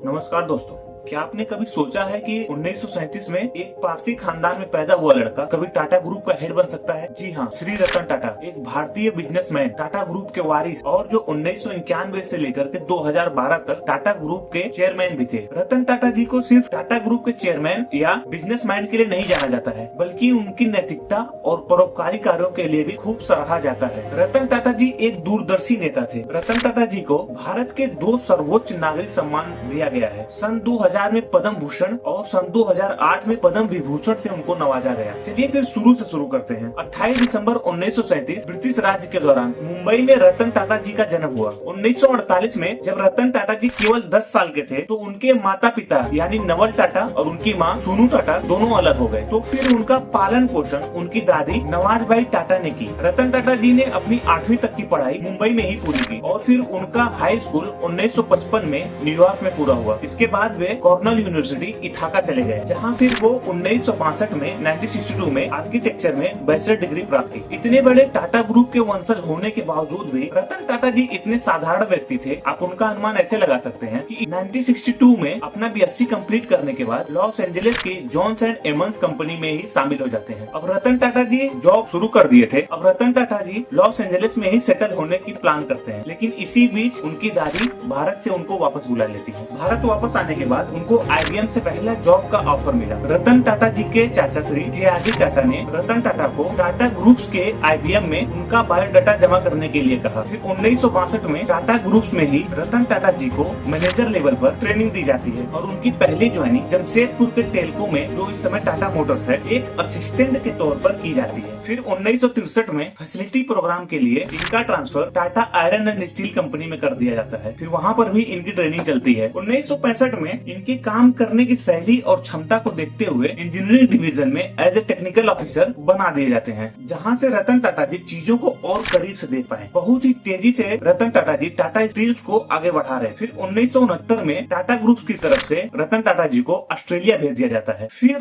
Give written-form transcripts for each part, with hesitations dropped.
नमस्कार दोस्तों, क्या आपने कभी सोचा है कि 1937 में एक पारसी खानदान में पैदा हुआ लड़का कभी टाटा ग्रुप का हेड बन सकता है? जी हाँ, श्री रतन टाटा एक भारतीय बिजनेसमैन, टाटा ग्रुप के वारिस और जो 1991 से लेकर के 2012 तक टाटा ग्रुप के चेयरमैन भी थे। रतन टाटा जी को सिर्फ टाटा ग्रुप के चेयरमैन या बिजनेसमैन के लिए नहीं जाना जाता है, बल्कि उनकी नैतिकता और परोपकारी कार्यों के लिए भी खूब सराहा जाता है। रतन टाटा जी एक दूरदर्शी नेता थे। रतन टाटा जी को भारत के 2 सर्वोच्च नागरिक सम्मान दिया गया है। सन 2000 में पद्म भूषण और सन 2008 में पद्म विभूषण से उनको नवाजा गया। चलिए फिर शुरू करते हैं। 28 दिसंबर 1937 ब्रिटिश राज्य के दौरान मुंबई में रतन टाटा जी का जन्म हुआ। 1948 में जब रतन टाटा जी केवल 10 साल के थे तो उनके माता पिता यानी नवल टाटा और उनकी माँ सोनू टाटा दोनों अलग हो गए। तो फिर उनका पालन पोषण उनकी दादी नवाजबाई टाटा ने की। रतन टाटा जी ने अपनी 8वीं तक की पढ़ाई मुंबई में ही पूरी की और फिर उनका हाई स्कूल 1955 में न्यूयॉर्क में पूरा हुआ। इसके बाद वे कॉर्नेल यूनिवर्सिटी इथाका चले गए, जहां फिर वो 1962 में 1962 में आर्किटेक्चर में बैचलर डिग्री प्राप्त की। इतने बड़े टाटा ग्रुप के वंशज होने के बावजूद भी रतन टाटा जी इतने साधारण व्यक्ति थे। आप उनका अनुमान ऐसे लगा सकते हैं कि 1962 में अपना बीएससी कंप्लीट करने के बाद लॉस एंजलिस की जॉन्स एंड एमंस कंपनी में ही शामिल हो जाते हैं। अब रतन टाटा जी जॉब शुरू कर दिए थे। अब रतन टाटा जी लॉस एंजलिस में ही सेटल होने की प्लान करते हैं, लेकिन इसी बीच उनकी दादी भारत से उनको वापस बुला लेती है। भारत वापस आने के बाद उनको आईबीएम से पहला जॉब का ऑफर मिला। रतन टाटा जी के चाचा श्री जे.आर.डी. टाटा ने रतन टाटा को टाटा ग्रुप्स के आईबीएम में उनका बायोडाटा जमा करने के लिए कहा। फिर 1962 में टाटा ग्रुप्स में ही रतन टाटा जी को मैनेजर लेवल पर ट्रेनिंग दी जाती है और उनकी पहली ज्वाइनिंग जमशेदपुर के टेल्को में, जो इस समय टाटा मोटर्स है, एक असिस्टेंट के तौर पर की जाती है। फिर 1963 में फैसिलिटी प्रोग्राम के लिए इनका transfer Tata iron and steel company में कर दिया जाता है। फिर वहाँ पर भी इनकी ट्रेनिंग चलती है। 1965 में इनके काम करने की शैली और क्षमता को देखते हुए इंजीनियरिंग डिवीजन में एज ए टेक्निकल ऑफिसर बना दिए जाते हैं, जहां से रतन टाटा जी चीजों को और करीब से देख पाए। बहुत ही तेजी से रतन टाटा जी टाटा स्टील्स को आगे बढ़ा रहे। फिर 1969 में टाटा ग्रुप की तरफ से रतन टाटा जी को ऑस्ट्रेलिया भेज दिया जाता है। फिर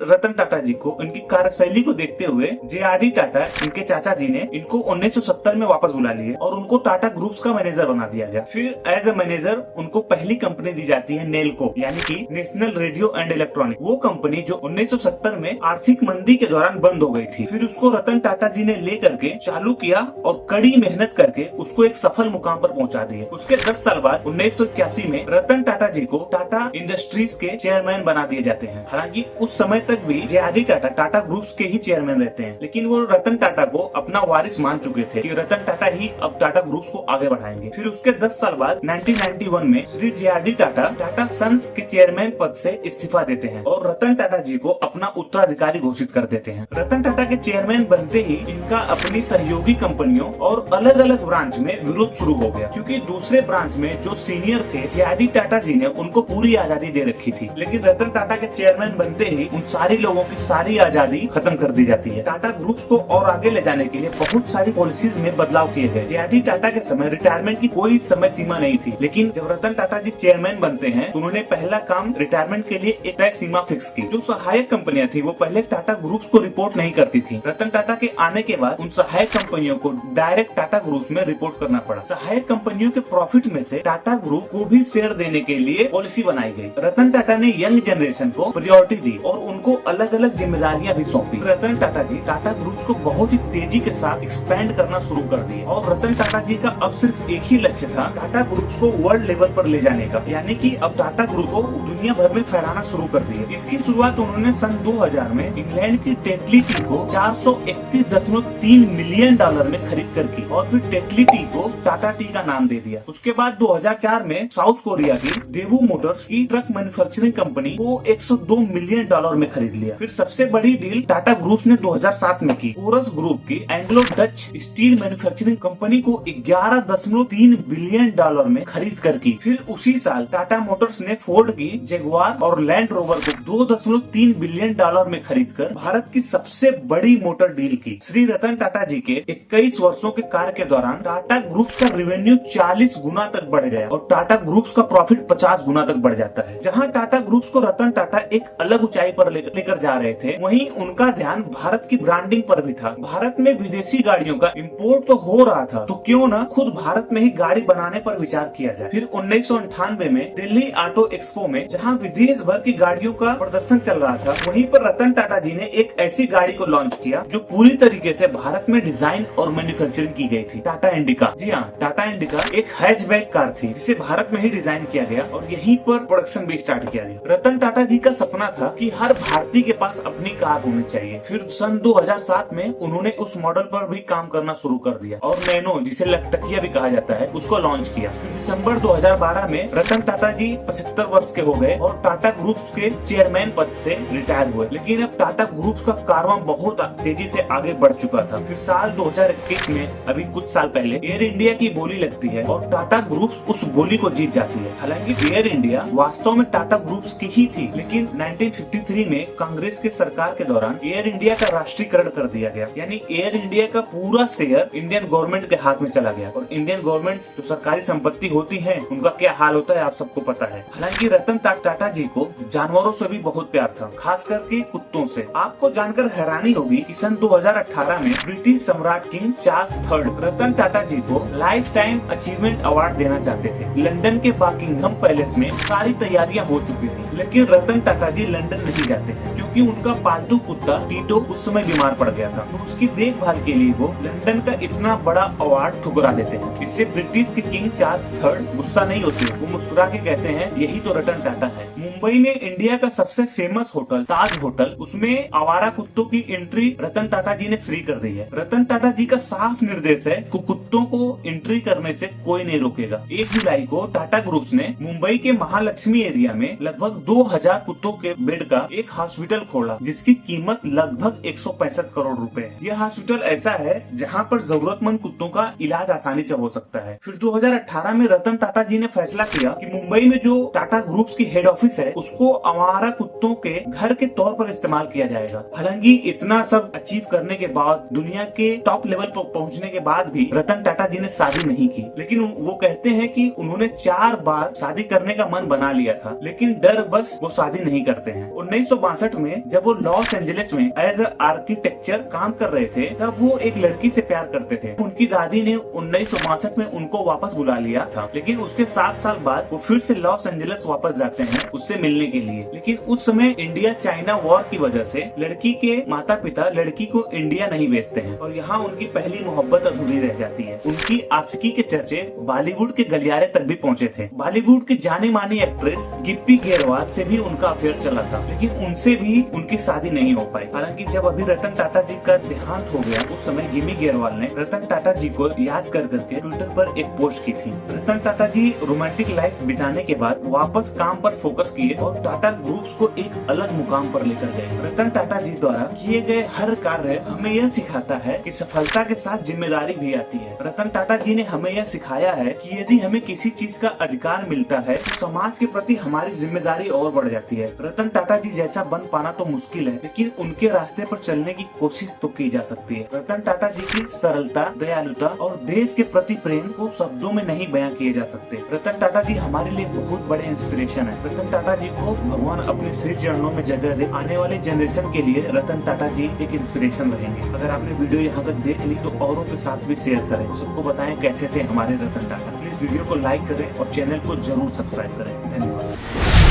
रतन टाटा जी को इनकी कार्यशैली को देखते हुए जे.आर.डी. टाटा, इनके चाचा जी ने इनको 1970 में वापस बुला लिए और उनको टाटा ग्रुप्स का मैनेजर बना दिया गया। फिर एज ए मैनेजर उनको पहली कंपनी दी जाती है नेल्को, यानी कि नेशनल रेडियो एंड इलेक्ट्रॉनिक। वो कंपनी जो 1970 में आर्थिक मंदी के दौरान बंद हो गई थी। फिर उसको रतन टाटा जी ने लेकर के चालू किया और कड़ी मेहनत करके उसको एक सफल मुकाम पर पहुंचा दिया। उसके 10 साल बाद 1981 में रतन टाटा जी को टाटा इंडस्ट्रीज के चेयरमैन बना दिए जाते हैं। हालांकि उस समय तक भी जे.आर.डी. टाटा टाटा ग्रुप्स के ही चेयरमैन रहते हैं, लेकिन वो रतन टाटा को अपना वारिस मान चुके थे कि रतन टाटा ही अब टाटा ग्रुप्स को आगे बढ़ाएंगे। फिर उसके 10 साल बाद 1991 में श्री जे.आर.डी. टाटा टाटा सन्स के चेयरमैन पद से इस्तीफा देते हैं और रतन टाटा जी को अपना उत्तराधिकारी घोषित कर देते हैं। रतन टाटा के चेयरमैन बनते ही इनका अपनी सहयोगी कंपनियों और अलग अलग ब्रांच में विरोध शुरू हो गया, क्योंकि दूसरे ब्रांच में जो सीनियर थे जे.आर.डी. टाटा जी ने उनको पूरी आजादी दे रखी थी, लेकिन रतन टाटा के चेयरमैन बनते ही उन सारी लोगों की सारी आजादी खत्म कर दी जाती है। टाटा ग्रुप्स को और आगे ले जाने के लिए बहुत सारी पॉलिसीज में बदलाव किए गए। जे.आर.डी. टाटा के समय रिटायरमेंट की कोई समय सीमा नहीं थी, लेकिन जब रतन टाटा जी चेयरमैन बनते हैं तो उन्होंने पहला काम रिटायरमेंट के लिए एक तय सीमा फिक्स की। जो सहायक कंपनियां थी वो पहले टाटा ग्रुप्स को रिपोर्ट नहीं करती थी। रतन टाटा के आने के बाद उन सहायक कंपनियों को डायरेक्ट टाटा ग्रुप्स में रिपोर्ट करना पड़ा। सहायक कंपनियों के प्रॉफिट में से टाटा ग्रुप को भी शेयर देने के लिए पॉलिसी बनाई गई। रतन टाटा ने यंग जनरेशन को प्रायोरिटी दी और उनको अलग अलग जिम्मेदारियां भी सौंपी। रतन टाटा जी टाटा ग्रुप्स को बहुत ही तेजी के साथ एक्सपेंड करना शुरू कर दिए और रतन टाटा जी का अब सिर्फ एक ही लक्ष्य था, टाटा ग्रुप्स को वर्ल्ड लेवल पर ले जाने का, यानी कि अब टाटा ग्रुप को दुनिया भर में फैलाना शुरू कर दिए। इसकी शुरुआत उन्होंने सन 2000 में इंग्लैंड की टेटली टी को $431.3 मिलियन में खरीद कर की और फिर टेटली टी को टाटा टी का नाम दे दिया। उसके बाद 2004 में साउथ कोरिया की देवू मोटर्स की ट्रक मैन्युफैक्चरिंग कंपनी को $102 मिलियन में खरीद लिया। फिर सबसे बड़ी डील टाटा ग्रुप ने 2007 में की। कोरस ग्रुप की Anglo Dutch steel manufacturing company को $11.3 बिलियन में खरीद कर की। फिर उसी साल टाटा मोटर्स ने फोर्ड की जगुआर और लैंड रोवर को $2.3 बिलियन में खरीद कर भारत की सबसे बड़ी मोटर डील की। श्री रतन टाटा जी के 21 वर्षों के कार्य के दौरान टाटा ग्रुप्स का रेवेन्यू 40 गुना तक बढ़ गया और टाटा ग्रुप्स का प्रॉफिट 50 गुना तक बढ़ जाता है। जहां टाटा ग्रुप्स को रतन टाटा एक अलग ऊंचाई पर लेकर जा रहे थे, वहीं उनका ध्यान भारत की ब्रांडिंग पर भी था। भारत में विदेशी गाड़ियों का इंपोर्ट तो हो रहा था, तो क्यों न खुद भारत में ही गाड़ी बनाने पर विचार किया जाए। फिर 1998 में दिल्ली ऑटो एक्सपो में, जहाँ विदेश भर की गाड़ियों का प्रदर्शन चल रहा था, वहीं पर रतन टाटा जी ने एक ऐसी गाड़ी को लॉन्च किया जो पूरी तरीके से भारत में डिजाइन और मैन्युफैक्चरिंग की गई थी, टाटा इंडिका। जी हाँ, टाटा इंडिका एक हैचबैक कार थी जिसे भारत में ही डिजाइन किया गया और यहीं पर प्रोडक्शन भी स्टार्ट किया गया। रतन टाटा जी का सपना था कि हर भारतीय के पास अपनी कार होनी चाहिए। फिर सन 2007 में उन्होंने उस मॉडल पर भी काम करना शुरू कर दिया और नैनो, जिसे लखटकिया भी कहा जाता है, उसको लॉन्च किया। फिर दिसंबर 2012 में रतन टाटा जी 75 वर्ष के हो गए और टाटा ग्रुप के चेयरमैन पद से रिटायर हुए। लेकिन अब टाटा ग्रुप का कारवां बहुत तेजी से आगे बढ़ चुका था। फिर साल 2021 में, अभी कुछ साल पहले, एयर इंडिया की बोली लगती है और टाटा ग्रुप उस बोली को जीत जाती है। हालांकि एयर इंडिया वास्तव में टाटा ग्रुप की ही थी, लेकिन 1953 में कांग्रेस के सरकार के दौरान एयर इंडिया का राष्ट्रीयकरण कर दिया गया, यानी एयर इंडिया का पूरा शेयर इंडियन गवर्नमेंट के हाथ में चला गया। और इंडियन गवर्नमेंट जो सरकारी संपत्ति होती है, उनका क्या हाल होता है आप सबको पता है। हालांकि रतन टाटा जी को जानवरों से भी बहुत प्यार था, खास करके कुत्तों से। आपको जानकर हैरानी होगी कि सन 2018 में ब्रिटिश सम्राट king Charles III Ratan Tata जी को लाइफ टाइम अचीवमेंट अवार्ड देना चाहते थे। लंदन के बकिंघम पैलेस में सारी तैयारियां हो चुकी थी, लेकिन रतन टाटा जी लंदन नहीं जाते हैं क्योंकि उनका पालतू कुत्ता टीटो उस समय बीमार पड़ गया था। तो उसकी देखभाल के लिए वो लंदन का इतना बड़ा अवार्ड ठुकरा देते हैं। इससे ब्रिटिश के किंग चार्ल्स III गुस्सा नहीं होते, वो मुस्कुरा के कहते हैं यही तो रतन टाटा है। मुंबई में इंडिया का सबसे फेमस होटल ताज होटल, उसमें आवारा कुत्तों की एंट्री रतन टाटा जी ने फ्री कर दी है। रतन टाटा जी का साफ निर्देश है कि कुत्तों को एंट्री करने से कोई नहीं रोकेगा। 1 जुलाई को टाटा ग्रुप ने मुंबई के महालक्ष्मी एरिया में लगभग 2000 कुत्तों के बेड का एक हॉस्पिटल खोला, जिसकी कीमत लगभग 165 करोड़ रुपए है। यह हॉस्पिटल ऐसा है जहां पर जरूरतमंद कुत्तों का इलाज आसानी से हो सकता है। फिर 2018 में रतन टाटा जी ने फैसला किया कि मुंबई में जो टाटा ग्रुप की हेड ऑफिस है, उसको आवारा कुत्तों के घर के तौर पर इस्तेमाल किया जाएगा। हालांकि इतना सब अचीव करने के बाद, दुनिया के टॉप लेवल पर पहुंचने के बाद भी रतन टाटा जी ने शादी नहीं की। लेकिन वो कहते हैं कि उन्होंने 4 बार शादी करने का मन बना लिया था, लेकिन डर बस वो शादी नहीं करते हैं। 1962 में जब वो लॉस एंजलिस में एज अ आर्किटेक्चर काम कर रहे थे, तब वो एक लड़की से प्यार करते थे। उनकी दादी ने 1962 में उनको वापस बुला लिया था, लेकिन उसके 7 साल बाद वो फिर से लॉस एंजलिस वापस जाते हैं उससे मिलने के लिए। लेकिन उस समय इंडिया चाइना वॉर की वजह से लड़की के माता पिता लड़की को इंडिया नहीं भेजते हैं और यहाँ उनकी पहली मोहब्बत अधूरी रह जाती है। उनकी आशिकी के चर्चे बॉलीवुड के गलियारे तक भी पहुँचे थे। बॉलीवुड की जानी मानी एक्ट्रेस गिप्पी गेरवाल से भी उनका अफेयर चला था, लेकिन उनसे भी उनकी शादी नहीं हो पाई। हालांकि जब अभी रतन टाटा जी का देहांत हो गया, उस समय गिमी गेरवाल ने रतन टाटा जी को याद कर करके ट्विटर पर एक पोस्ट की थी। रतन टाटा जी रोमांटिक लाइफ बिताने के बाद वापस काम पर फोकस किए और टाटा ग्रुप्स को एक अलग मुकाम पर लेकर गए। रतन टाटा जी द्वारा किए गए हर कार्य हमें यह सिखाता है कि सफलता के साथ जिम्मेदारी भी आती है। रतन टाटा जी ने हमें यह सिखाया है कि यदि हमें किसी चीज का अधिकार मिलता है तो समाज के प्रति हमारी जिम्मेदारी और बढ़ जाती है। रतन टाटा जी जैसा बन पाना तो मुश्किल है, लेकिन उनके रास्ते पर चलने की कोशिश तो की जा सकती है। रतन टाटा जी की सरलता, दयालुता और देश के प्रति प्रेम को शब्दों में नहीं बयां किए जा सकते। रतन टाटा जी हमारे लिए बहुत बड़े इंस्पिरेशन है। रतन टाटा जी को भगवान अपने श्री चरणों में जगह दे। आने वाले जनरेशन के लिए रतन टाटा जी एक इंस्पिरेशन रहेंगे। अगर आपने वीडियो यहाँ तक देख ली तो औरों के साथ भी शेयर करें, सबको बताएं कैसे थे हमारे रतन टाटा। प्लीज वीडियो को लाइक करें और चैनल को जरूर सब्सक्राइब करें। धन्यवाद।